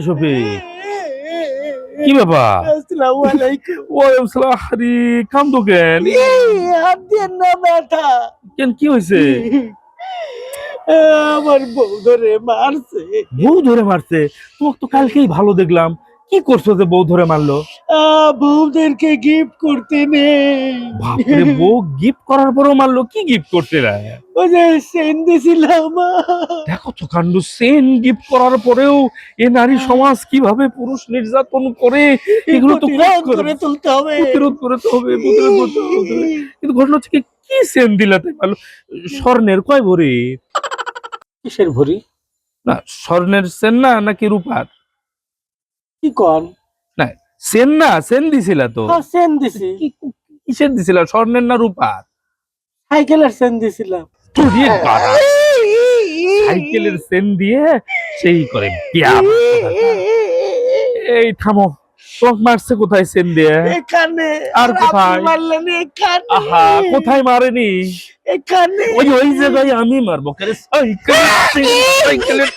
শফিক, কি ব্যাপার? আসসালামু আলাইকুম। ওয়ালাইকুম সালাম। আরে কান্দো কেন? হাত দিয়ে না ব্যথা। কেন, কি হয়েছে? আমার বউ ধরে মারছে। বউ ধরে মারছে? তোমাকে তো কালকেই ভালো দেখলাম, কি করছো যে বউ ধরে মারলো? বউদেরকে গিফট করতে নেই। বাপরে, বউ গিফট করার পরও মারলো? কি গিফট করতে না? ওই যে সেন দিছিলাম। দেখো তো কাণ্ড, সেন গিফট করার পরেও এ নারী সমাজ কিভাবে পুরুষ নির্যাতন করে, এগুলো তো প্রতিরোধ করে তুলতে হবে। প্রতিরোধ করতে হবে, প্রতিরোধ করতে হবে। কিন্তু ঘটনা হচ্ছে কি সেন দিলাতে পারলো? স্বর্ণের কয় ভরি? কিসের ভরি? না, স্বর্ণের সেন না, নাকি রূপার? কি কন? না, সেন না, সেন দিছিলা তো। সেন দিছি। কিসের দিছিলা, স্বর্ণের না রূপার? সাইকেলের সেন দিছিলাম। সাইকেলের সেন দিয়ে সেই করে বিয়া। এই থামো, তোমাকে মারছে কোথায় সেন দিয়ে? এখানে। আর কোথায়? মারলেন এখানে। আহা, কোথায় মারেনি? এখানে। ওই জায়গায় আমি মারবো। সাইকেলের